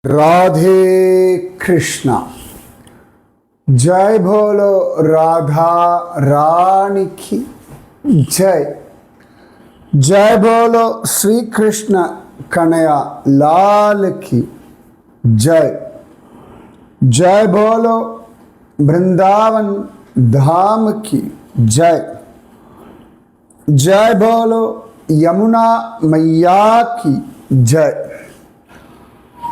राधे कृष्णा। जय बोलो राधा रानी की जय। जय बोलो श्री कृष्ण कन्हैया लाल की जय। जय बोलो वृंदावन धाम की जय। जय बोलो यमुना मैया की जय।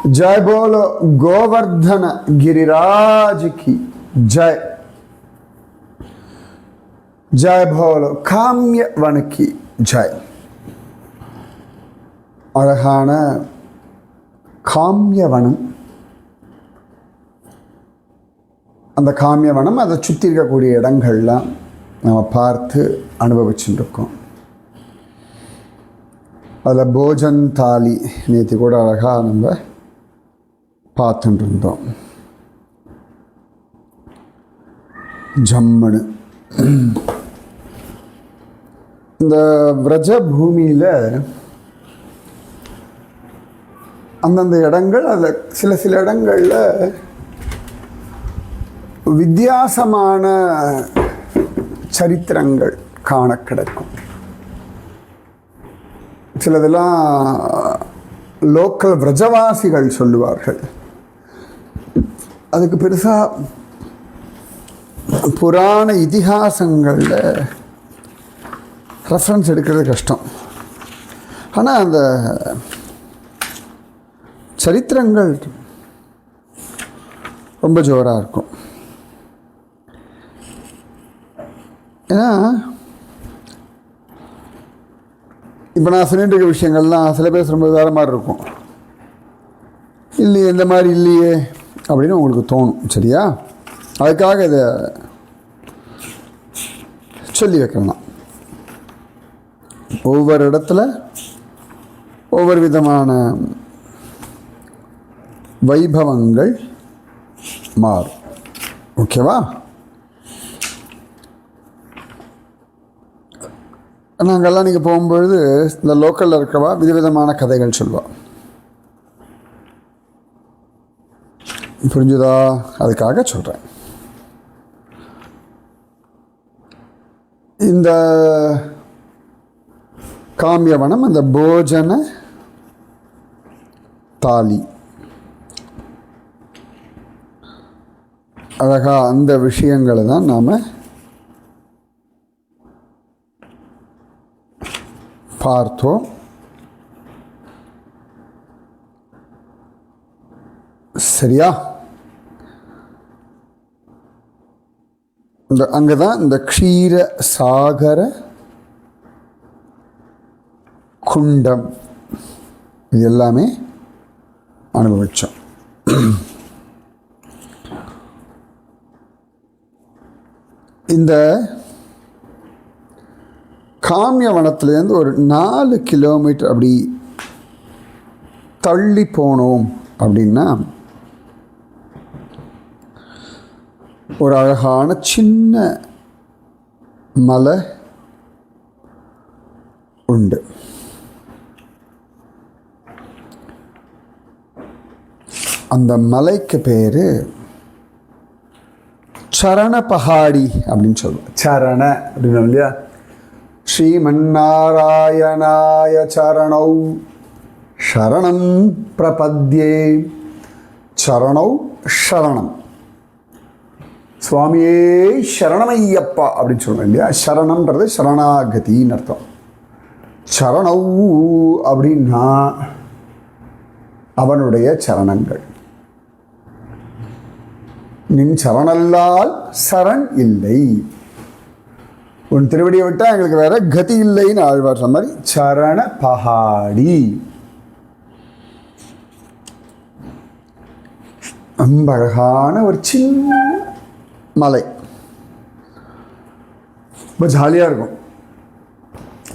जय बोलो गोवर्धन गिरिराज की जय। जय बोलो काम्यवन की जय। அழகான காமியவனம். அந்த காமியவனம் அதை சுற்றி இருக்கக்கூடிய இடங்கள்லாம் நம்ம பார்த்து அனுபவிச்சுட்டு இருக்கோம். அதில் போஜன் தாலி நேற்று கூட அழகாக நம்ம பார்த்துட்டு இருந்தோம். ஜம்மனு இந்த விரஜ பூமியில் அந்தந்த இடங்கள் அதில் சில இடங்களில் வித்தியாசமான சரித்திரங்கள் காண கிடைக்கும். சிலதெல்லாம் லோக்கல் விரஜவாசிகள் சொல்லுவார்கள். அதுக்கு பெருசாக புராண இதிகாசங்களில் ரெஃபரன்ஸ் எடுக்கிறது கஷ்டம். ஆனால் அந்த சரித்திரங்கள் ரொம்ப ஜோராக இருக்கும். ஏன்னா இப்போ நான் சொல்லிட்டு இருக்க விஷயங்கள்லாம் சில பேர் ரொம்ப வேறு மாதிரி இருக்கும். இல்லையே, இந்த மாதிரி இல்லையே அப்படின்னு உங்களுக்கு தோணும். சரியா? அதுக்காக இதை சொல்லி வைக்கலாம். ஒவ்வொரு இடத்துல ஒவ்வொரு விதமான வைபவங்கள் மாறும். ஓகேவா? நாங்கள்லாம் நீங்கள் போகும்பொழுது இந்த லோக்கலில் இருக்கவா விதவிதமான கதைகள் சொல்லுவாள். புரிஞ்சுதா? அதுக்காக சொல்கிறேன். இந்த காமியவனம், அந்த போஜன தாலி, அழகாக அந்த விஷயங்களை தான் நாம் பார்த்தோம். சரியா? அங்கே தான் இந்த க்ஷீர சாகர குண்டம் இது எல்லாமே அனுபவித்தோம். இந்த காமியவனத்துலேருந்து ஒரு 4 கிலோமீட்டர் அப்படி தள்ளி போனோம் அப்படின்னா ஒரு அழகான சின்ன மலை உண்டு. அந்த மலைக்கு பேர் சரண பஹாடி அப்படின்னு சொல்லுவோம். சரண அப்படின்னு இல்லையா? ஸ்ரீமன்னாராயணாய சரணௌ சரணம் பிரபத்யே. சரணௌ சரணம், சுவாமியே சரணமையப்பா அப்படின்னு சொல்லுவோம் இல்லையா? சரணம்ன்றது சரணாகதின்னு அர்த்தம். சரணௌ அப்படின்னா அவனுடைய சரணங்கள். நின் சரணல்லால் சரண் இல்லை, உன் திருவடியை விட்டால் எங்களுக்கு வேற கதி இல்லைன்னு ஆழ்வார் சொன்ன மாதிரி சரண பஹாடி. ரொம்ப அழகான ஒரு சின்ன மலை, ரொம்ப ஜாலியாக இருக்கும்.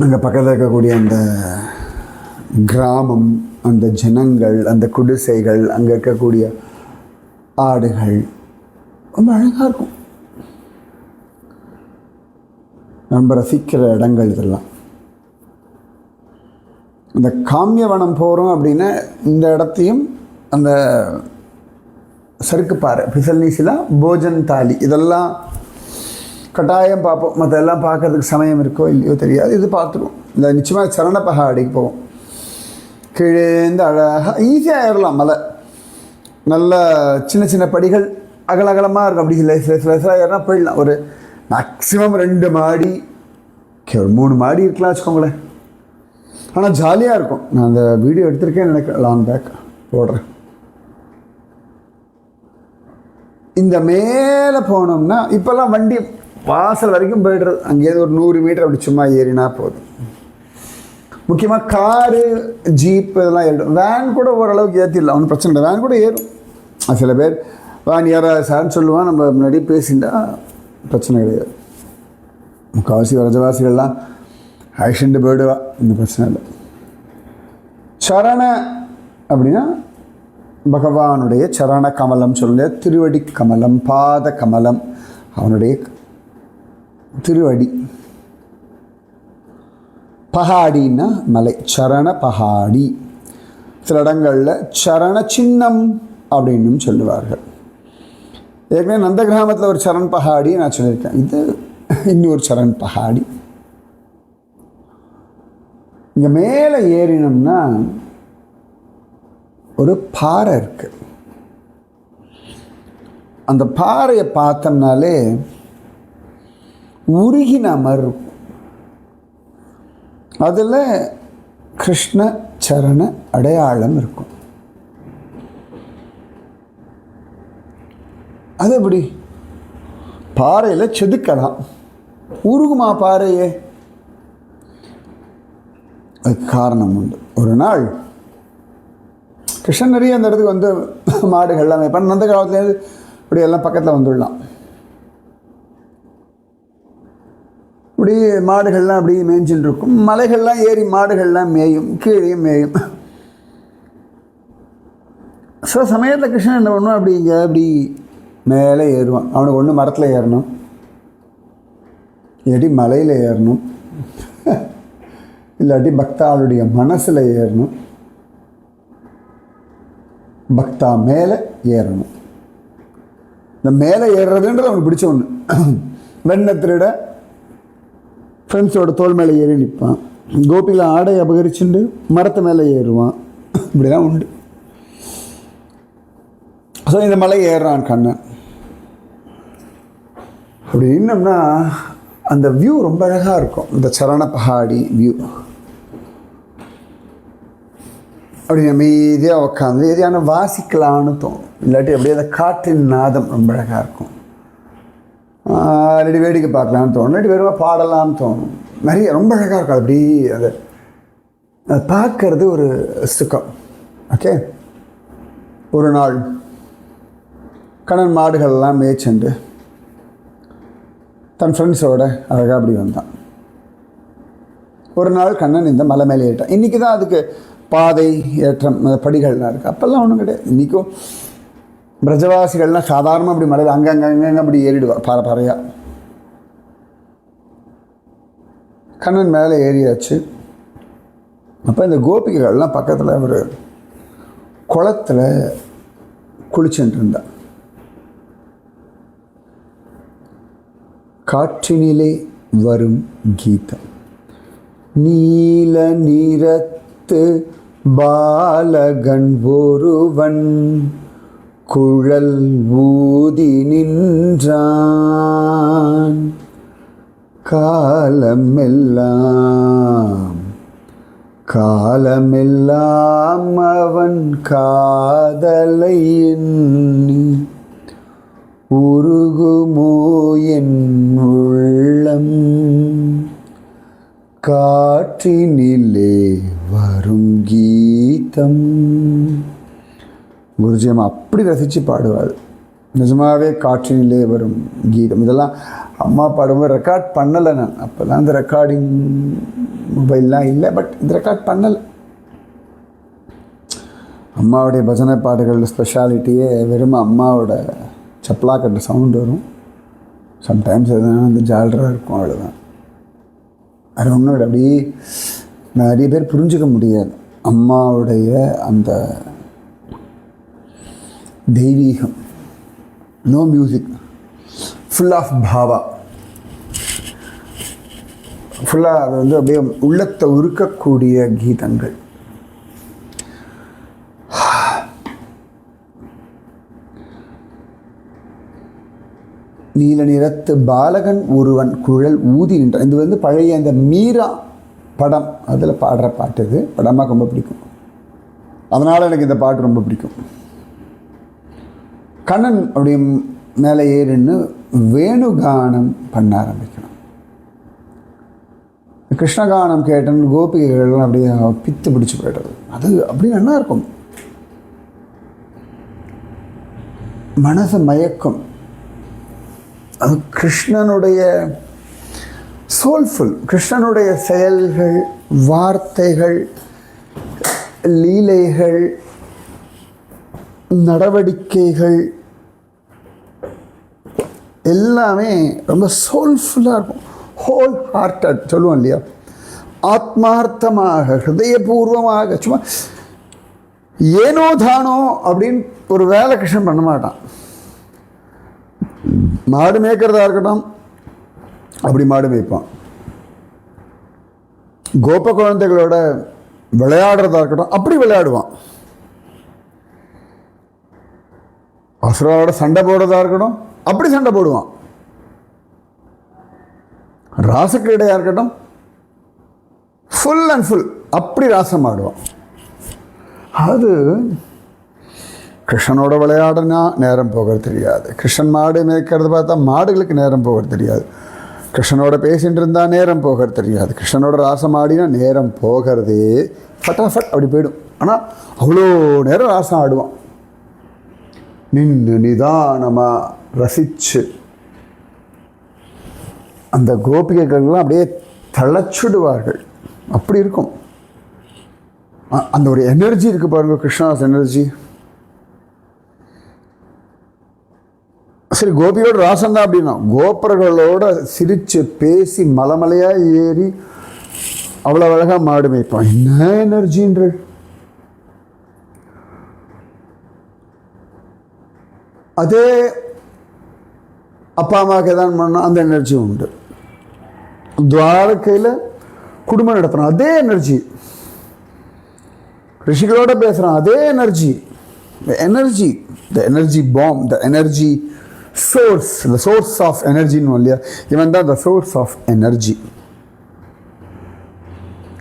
அங்கே பக்கத்தில் இருக்கக்கூடிய அந்த கிராமம், அந்த ஜனங்கள், அந்த குடிசைகள், அங்கே இருக்கக்கூடிய ஆடுகள் ரொம்ப அழகாக இருக்கும். ரொம்ப ரசிக்கிற இடங்கள் இதெல்லாம். இந்த காமியவனம் போகிறோம் அப்படின்னா இந்த இடத்தையும் அந்த சறுக்குப்பாறை, பிசல்னீசிலா, போஜன் தாலி, இதெல்லாம் கட்டாயம் பார்ப்போம். மற்றெல்லாம் பார்க்கறதுக்கு சமயம் இருக்கோ இல்லையோ தெரியாது, இது பார்த்துருவோம். இந்த நிச்சயமாக சரண பகாடிக்கு போவோம். கீழேந்து அழகாக ஈஸியாக ஏறலாம். மலை நல்ல சின்ன சின்ன படிகள் அகலகலமாக இருக்கும். அப்படி சில ஏறினா போயிடலாம். ஒரு மேக்ஸிமம் 2 மாடி, ஒரு 3 மாடி இருக்கலாம் வச்சுக்கோங்களேன். ஆனால் ஜாலியாக இருக்கும். நான் அந்த வீடியோ எடுத்திருக்கேன் நினைக்கிறேன், லாங் பேக் போடுறேன். இந்த மேலே போனோம்னா இப்போல்லாம் வண்டி வாசல் வரைக்கும் போய்டுறது. அங்கேயிருந்து ஒரு 100 மீட்டர் அப்படி சும்மா ஏறினா போதும். முக்கியமாக காரு, ஜீப்பு இதெல்லாம் ஏறிடும். வேன் கூட ஓரளவுக்கு ஏற்றிடலாம், ஒன்றும் பிரச்சனை இல்லை. வேன் கூட ஏறும். சில பேர் வேன் ஏற சார்னு சொல்லுவான், நம்ம முன்னாடி பேசிட்டா பிரச்சனை கிடையாது. முக்கால்வாசி வரஜவாசிகள்லாம் ஆக்சிடென்ட் போயிடுவா, இந்த பிரச்சனை இல்லை. சரண அப்படின்னா பகவானுடைய சரண கமலம் சொல்லுங்க, திருவடி கமலம், பாத கமலம், அவனுடைய திருவடி. பஹாடின்னா மலை, சரண பஹாடி. சில இடங்களில் சரண சின்னம் அப்படின்னு சொல்லுவார்கள். ஏற்கனவே நந்த கிராமத்தில் ஒரு சரண் பஹாடி நான் சொல்லியிருக்கேன். இது இன்னொரு சரண் பஹாடி. இங்கே மேலே ஏறினோம்னா ஒரு பாறை இருக்கு. அந்த பாறையை பார்த்தோம்னாலே உருகின மாதிரி இருக்கும். அதில் கிருஷ்ண சரண அடையாளம் இருக்கும். அது எப்படி? பாறையில் செதுக்கலாம், உருகுமா பாறையே? அதுக்கு காரணம் உண்டு. ஒரு நாள் கிருஷ்ணன் நிறைய அந்த இடத்துக்கு வந்து மாடுகள்லாம் மேய்ப்பான். அந்த காலத்துலேருந்து இப்படி எல்லாம் பக்கத்தில் வந்துடலாம். இப்படி மாடுகள்லாம் அப்படி மேய்ஞ்சின்னு இருக்கும். மலைகள்லாம் ஏறி மாடுகள்லாம் மேயும், கீழே மேயும். சில சமயத்தில் கிருஷ்ணன் என்ன பண்ணுவான், அப்படி இங்கே அப்படி மேலே ஏறுவான். அவனுக்கு ஒன்று மரத்தில் ஏறணும், இல்லாட்டி மலையில் ஏறணும், இல்லாட்டி பக்தாளுடைய மனசில் ஏறணும், பக்தா மேலே ஏறணும். இந்த மேலே ஏறுறதுன்றது அவனுக்கு பிடிச்ச ஒன்று. வெண்ணத்திரிட ஃப்ரெண்ட்ஸோட தோல் மேலே ஏறி நிற்பான். கோபியில் ஆடை அபகரிச்சுண்டு மரத்து மேலே ஏறுவான். இப்படிலாம் உண்டு. ஸோ இந்த மலை ஏறுறான் கண்ணன். அப்படி இன்னும்னா அந்த வியூ ரொம்ப அழகாக இருக்கும். இந்த சரண பஹாடி வியூ. அப்படி அமைதியாக உட்காந்து எதையான வாசிக்கலான்னு தோணும். இல்லாட்டி அப்படியே அந்த காற்றின் நாதம் ரொம்ப அழகாக இருக்கும். இல்லாட்டி வேடிக்கை பார்க்கலான்னு தோணும், இல்லாட்டி வெறும் பாடலான்னு தோணும். நிறைய ரொம்ப அழகாக இருக்கும். அப்படி அதை பார்க்கறது ஒரு சுகம். ஓகே. ஒரு நாள் கண்ணன் மாடுகள்லாம் மேய்ச்சண்டு தன் ஃப்ரெண்ட்ஸோட அழகாக அப்படி வந்தான். ஒரு நாள் கண்ணன் இந்த மலை மேலே ஏறிட்டான். இன்றைக்கி தான் அதுக்கு பாதை ஏற்றம் படிகள்லாம் இருக்குது. அப்போல்லாம் ஒன்றும் கிடையாது. இன்றைக்கும் பிரஜவாசிகள்லாம் சாதாரணமாக அப்படி மலையில் அங்கங்கே அப்படி ஏறிடுவார் பாறை பாறையாக. கண்ணன் மேலே ஏறியாச்சு. அப்போ இந்த கோபிகைகள்லாம் பக்கத்தில் ஒரு குளத்தில் குளிச்சுட்டு இருந்தான். காற்றினிலே வரும் கீதம், நீல நிறத்து பாலகன் ஒருவன் குழல் ஊதி நின்றான். காலமெல்லாம் காலமெல்லாம் அவன் காதலை எண்ணி உருகுமோ என் உள்ளம். காற்றினிலே வரும் கீதம். குருஜி அம்மா அப்படி ரசித்து பாடுவாள். நிஜமாகவே காற்றினிலே வரும் கீதம். இதெல்லாம் அம்மா பாடும்போது ரெக்கார்ட் பண்ணலை நான். அப்போல்லாம் இந்த ரெக்கார்டிங் மொபைல்லாம் இல்லை. பட் இந்த ரெக்கார்ட் பண்ணலை. அம்மாவுடைய பஜனை பாடுகள் ஸ்பெஷாலிட்டியே வெறும் அம்மாவோட சப்பலா கட்ட சவுண்டு வரும். சம்டைம்ஸ் எதுனா அந்த ஜாலராக இருக்கும், அவ்வளோதான். அது ஒன்றும் இல்லை. அப்படி நிறைய பேர் புரிஞ்சுக்க முடியாது அம்மாவுடைய அந்த தெய்வீகம், நோ மியூசிக், ஃபுல் ஆஃப் பாவா, ஃபுல்லாக அது வந்து அப்படியே உள்ளத்தை உருக்கக்கூடிய கீதங்கள். நீல நிறத்து பாலகன் ஒருவன் குழல் ஊதி நின்றான். இது வந்து பழைய அந்த மீரா படம், அதில் பாடுற பாட்டு. இது படமாக ரொம்ப பிடிக்கும், அதனால் எனக்கு இந்த பாட்டு ரொம்ப பிடிக்கும். கண்ணன் அப்படியே மேலே ஏறின்னு வேணுகானம் பண்ண ஆரம்பிக்கணும். கிருஷ்ணகானம் கேட்டன்னு கோபிகைகள்லாம் அப்படியே பித்து பிடிச்சி போய்டுறது. அது அப்படி நல்லா இருக்கும், மனசை மயக்கம். அது கிருஷ்ணனுடைய சோல்ஃபுல், கிருஷ்ணனுடைய செயல்கள், வார்த்தைகள், லீலைகள், நடவடிக்கைகள் எல்லாமே ரொம்ப சோல்ஃபுல்லாக இருக்கும். ஹோல் ஹார்ட்டட் சொல்லுவோம் இல்லையா, ஆத்மார்த்தமாக, ஹிருதயபூர்வமாக. சும்மா ஏனோ தானோ அப்படின்னு ஒரு வேலை கிருஷ்ணன் பண்ண மாட்டான். மாடு மேய்க்கிறதா இருக்கட்டும், அப்படி மாடு மேய்ப்பான். கோப குழந்தைகளோட விளையாடுறதா இருக்கட்டும், அப்படி விளையாடுவான். அசுரோட சண்டை போடுறதா இருக்கட்டும், அப்படி சண்டை போடுவான். ராசக்கிரீடையா இருக்கட்டும், ஃபுல் அண்ட் ஃபுல் அப்படி ராசம் ஆடுவான். அது கிருஷ்ணனோட விளையாடுனா நேரம் போகிறது தெரியாது. கிருஷ்ணன் மாடு மேய்க்கிறது பார்த்தா மாடுகளுக்கு நேரம் போகிறது தெரியாது. கிருஷ்ணனோட பேசிகிட்டு இருந்தால் நேரம் போகிறது தெரியாது. கிருஷ்ணனோட ராசம் ஆடினா நேரம் போகிறதே ஃபட்டாஃபட் அப்படி போயிடும். ஆனால் அவ்வளோ நேரம் ராசம் ஆடுவான், நின்று நிதானமாக ரசித்து. அந்த கோபிகைகள்லாம் அப்படியே தளச்சுடுவார்கள், அப்படி இருக்கும். அந்த ஒரு எனர்ஜி இருக்குது பாருங்கள், கிருஷ்ணாஸ் எனர்ஜி. சரி, கோபியோட ராசம் தான் அப்படின்னா, கோபர்களோட சிரித்து பேசி மலைமலையாக ஏறி அவ்வளோ அழகாக மாடு மேய்ப்பான். என்ன எனர்ஜின்ற! அதே அப்பா அம்மாவுக்கு எதாவது பண்ணால் அந்த எனர்ஜி உண்டு. துவாரகையில் குடும்பம் நடத்துகிறான், அதே எனர்ஜி. ரிஷிகளோட பேசுகிறான், அதே energy. Energy, the energy bomb, the energy source, the source of எனர்ஜின்னு இல்லையா, இவன் தான் the source of energy.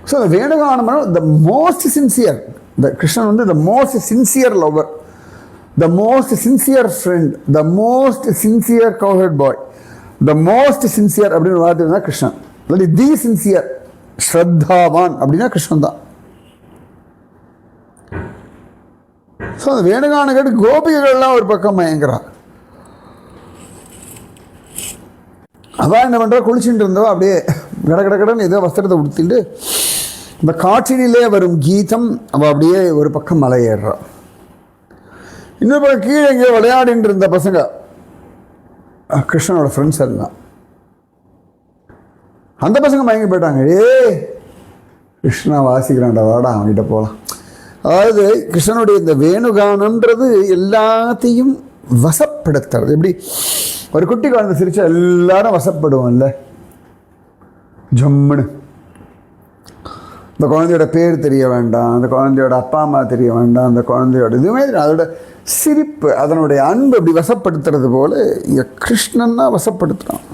So the வேணுகானம் the most sincere, the Krishnan வந்து the most sincere lover, the most sincere friend, the most sincere cowherd boy, the most sincere அப்படின்னு வார்த்தை இருந்தால் கிருஷ்ணன். இல்லாட்டி தி சின்சியர், ஸ்ரத்தாவான் அப்படின்னா கிருஷ்ணன் தான். ஸோ அந்த வேணுகான கேட்டு கோபிகைகள்லாம் ஒரு பக்கம் மயங்குறான். அவள் என்ன பண்ணுறா, குளிச்சுட்டு இருந்தவா அப்படியே கடகடன்னு ஏதோ வஸ்திரத்தை உடுத்திட்டு இந்த காற்றினிலே வரும் கீதம் அவள் அப்படியே ஒரு பக்கம் மலை ஏறுறான். இன்னொரு பக்கம் கீழே எங்கேயோ விளையாடிட்டு இருந்த பசங்க கிருஷ்ணனோட ஃப்ரெண்ட்ஸ் எல்லாம், அந்த பசங்க மயங்கி போயிட்டாங்க. கிருஷ்ணா வாசிக்கிறான்டா, வாடா அவன்கிட்ட போகலாம். அதாவது கிருஷ்ணனுடைய இந்த வேணுகானம்ன்றது எல்லாத்தையும் வசப்படுத்துறது. எப்படி ஒரு குட்டி குழந்தை சிரிச்சா எல்லாரும் வசப்படுவோம்ல, ஜம்முன்னு. இந்த குழந்தையோட பேர் தெரிய வேண்டாம், அந்த குழந்தையோட அப்பா அம்மா தெரிய வேண்டாம், அந்த குழந்தையோட இதுவுமே அதோட சிரிப்பு, அதனுடைய அன்பு அப்படி வசப்படுத்துறது போல இங்கே கிருஷ்ணன் தான் வசப்படுத்துகிறான்.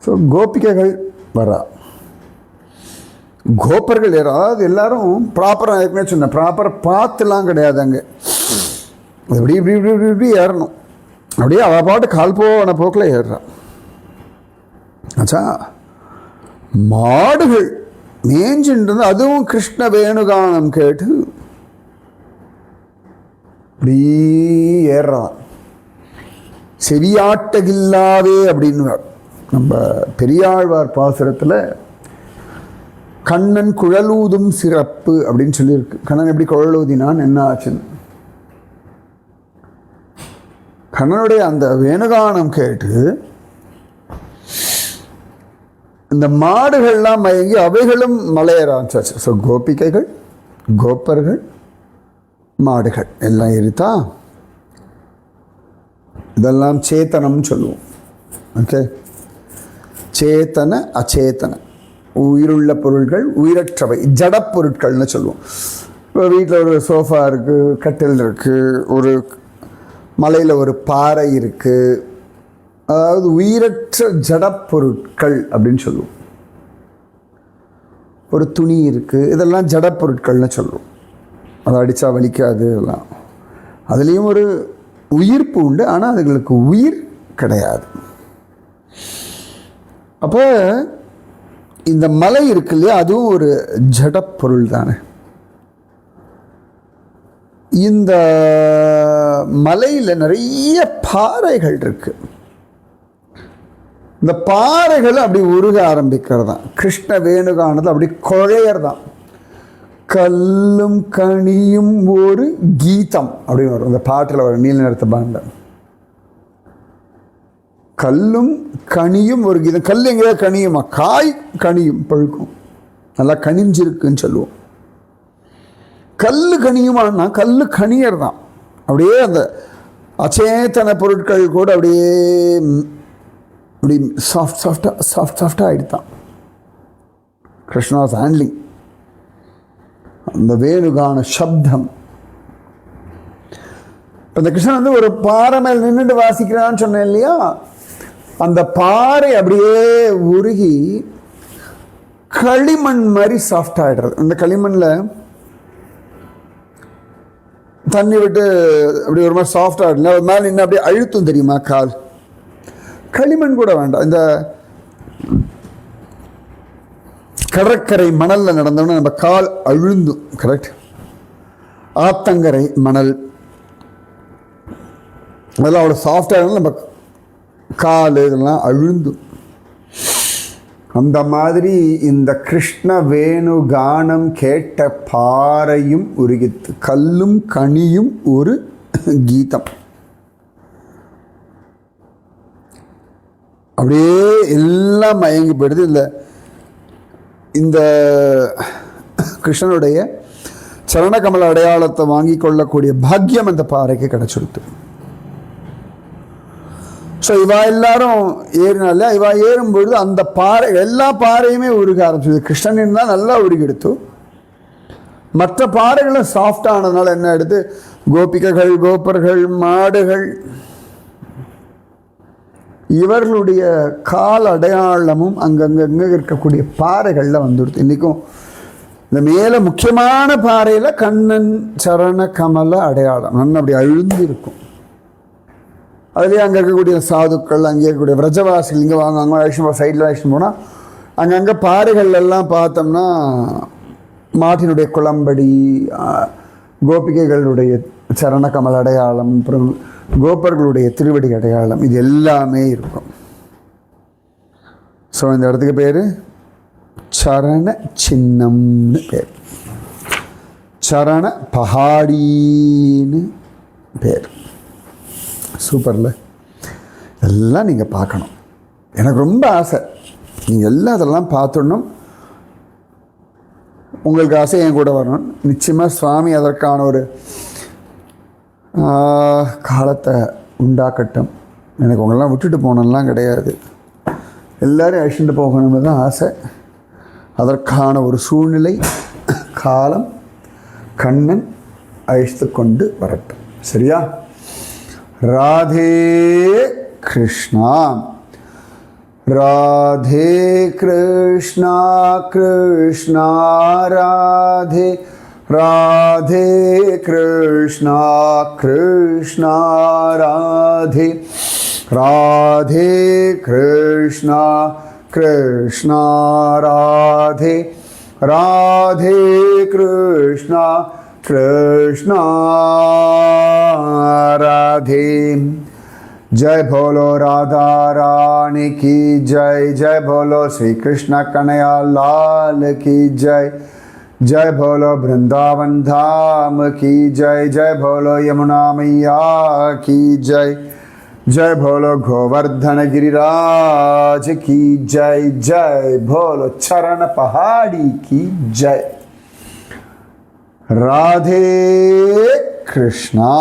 ஸோ கோபிகைகள் வரா, கோப்பர்கள் அதாவது எல்லாரும் ப்ராப்பராக ஏற்கனவே சொன்னேன், ப்ராப்பர் பார்த்துலாம் கிடையாது. அங்கே இப்படி இப்படி இப்படி இப்படி இப்படி ஏறணும். அப்படியே அவள் பாட்டு கால் போன போக்கில் ஏறுறான். ஆச்சா, மாடுகள் மேய்ஞ்சின்றது, அதுவும் கிருஷ்ண வேணுகானம் கேட்டு இப்படி ஏறுறான். செவியாட்டகில்லாவே அப்படின்னு நம்ம பெரியாழ்வார் பாசுரத்தில் கண்ணன் குழலூதும் சிறப்பு அப்படின்னு சொல்லியிருக்கு. கண்ணன் எப்படி குழலூதினான், என்ன ஆச்சுன்னு. கண்ணனுடைய அந்த வேணுகானம் கேட்டு இந்த மாடுகள்லாம் மயங்கி அவைகளும் மலையேற ஆரம்பிச்சாச்சு. ஸோ கோபிகைகள், கோப்பர்கள், மாடுகள் எல்லாம் எரித்தா இதெல்லாம் சேத்தனம்னு சொல்லுவோம். ஓகே, சேத்தன அச்சேதன, உயிருள்ள பொருள்கள் உயிரற்றவை ஜடப்பொருட்கள்னு சொல்லுவோம். இப்போ வீட்டில் ஒரு சோஃபா இருக்குது, கட்டில் இருக்குது, ஒரு மலையில் ஒரு பாறை இருக்குது, அதாவது உயிரற்ற ஜடப்பொருட்கள் அப்படின்னு சொல்லுவோம். ஒரு துணி இருக்குது, இதெல்லாம் ஜடப்பொருட்கள்னு சொல்லுவோம். அதை அடித்தா வலிக்காது, இதெல்லாம் அதுலேயும் ஒரு உயிர்ப்பு உண்டு, ஆனால் அதுங்களுக்கு உயிர் கிடையாது. அப்போ இந்த மலை இருக்கு இல்லையா, அதுவும் ஒரு ஜடப்பொருள் தானே. இந்த மலையில் நிறைய பாறைகள் இருக்கு. இந்த பாறைகள் அப்படி உருக ஆரம்பிக்கிறது தான். கிருஷ்ண வேணுகானது அப்படி குழையறதான். கல்லும் கனியும் ஒரு கீதம் அப்படின்னு வரும் இந்த பாட்டில் வரும், நீல நிறத்த பாண்டம். கல்லும் கனியும் ஒரு கீதம். கல் எங்கேயா கனியுமா? காய் கனியும், பழுக்கும், நல்லா கனிஞ்சிருக்குன்னு சொல்லுவோம். கல் கனியுமானா கல் கனியர் தான். அப்படியே அந்த அச்சேதன பொருட்கள் கூட அப்படியே அப்படி சாஃப்டாக ஆகிடுதான். கிருஷ்ணாஸ் ஹேண்ட்லிங், அந்த வேணுகான சப்தம். இப்போ இந்த கிருஷ்ணன் வந்து ஒரு பாறை மேல் நின்றுட்டு வாசிக்கிறான்னு சொன்னேன் இல்லையா, அந்த பாறை அப்படியே உருகி களிமண் மாதிரி சாஃப்ட் ஆகிடுறது. அந்த களிமண்ணில் தண்ணி விட்டு அப்படி ஒரு மாதிரி சாஃப்ட் ஆகிடல, ஒரு மேலே இன்னும் அப்படியே அழுத்தும் தெரியுமா கால். களிமண் கூட வேண்டாம், இந்த கடற்கரை மணலில் நடந்தோம்னா நம்ம கால் அழுந்தும். கரெக்ட். ஆத்தங்கரை மணல் அதெல்லாம் அவ்வளோ சாஃப்டாக நம்ம கால் இதெல்லாம் அழுந்தும். அந்த மாதிரி இந்த கிருஷ்ண வேணு கானம் கேட்ட பாறையும் உருகித்து, கல்லும் கனியும் ஒரு கீதம். அப்படியே எல்லாம் மயங்கி போயிடுது. இந்த கிருஷ்ணனுடைய சரணகமல அடையாளத்தை வாங்கி கொள்ளக்கூடிய பாக்கியம் அந்த பாறைக்கு கிடைச்சிடுது. ஸோ இவா எல்லாரும் ஏறினால, இவா ஏறும்பொழுது அந்த பாறை எல்லா பாறையுமே உருக ஆரம்பிச்சது. கிருஷ்ணன் தான் நல்லா உருகெடுத்து, மற்ற பாறைகளும் சாஃப்டானதுனால என்ன எடுத்து கோபிகைகள், கோபர்கள், மாடுகள் இவர்களுடைய கால் அடையாளமும் அங்கங்கே இருக்கக்கூடிய பாறைகளில் வந்துடுது. இன்றைக்கும் இந்த மேலே முக்கியமான பாறையில் கண்ணன் சரண கமல அடையாளம் நன்னு அப்படி அழுந்து இருக்கும். அதுலேயே அங்கே இருக்கக்கூடிய சாதுக்கள், அங்கே இருக்கக்கூடிய விரஜவாசிகள், இங்கே வாங்க அங்கே அழைச்சிட்டு சைடில் அழைச்சிட்டு போனால் அங்கங்கே பாறைகள் எல்லாம் பார்த்தோம்னா மாட்டினுடைய குளம்படி, கோபிகைகளுடைய சரணகமல் அடையாளம், அப்புறம் கோபர்களுடைய திருவடி அடையாளம், இது எல்லாமே இருக்கும். ஸோ இந்த இடத்துக்கு பேர் சரண சின்னம்னு பேர், சரண பஹாடின்னு பேர். சூப்பர்ல. எல்லாம் நீங்கள் பார்க்கணும். எனக்கு ரொம்ப ஆசை நீங்கள் எல்லாம் அதெல்லாம் பார்த்துடணும். உங்களுக்கு ஆசை என் கூட வரணும். நிச்சயமாக சுவாமி அதற்கான ஒரு காலத்தை உண்டாக்கட்டும். எனக்கு உங்களெல்லாம் விட்டுட்டு போனலாம் கிடையாது, எல்லோரும் அழிச்சுட்டு போகணும்னு தான் ஆசை. அதற்கான ஒரு சூழ்நிலை காலம் கண்ணன் அழித்து கொண்டு வரட்டும். சரியா? ராதே கிருஷ்ணா, ராதே கிருஷ்ணா, கிருஷ்ணா ராதே, ராதே கிருஷ்ணா, கிருஷ்ணா ராதே, ராதே கிருஷ்ணா, கிருஷ்ணா ராதே, ராதே கிருஷ்ணா, கிருஷ்ணா ராதே. जय बोलो राधा रानी की जय, जय बोलो श्री कृष्ण कन्हैया लाल की जय, जय बोलो वृंदावन धाम की जय, जय बोलो यमुना मैया की जय, जय बोलो गोवर्धन गिरिराज की जय, जय बोलो चरण पहाड़ी की जय. राधे கிருஷ்ணா.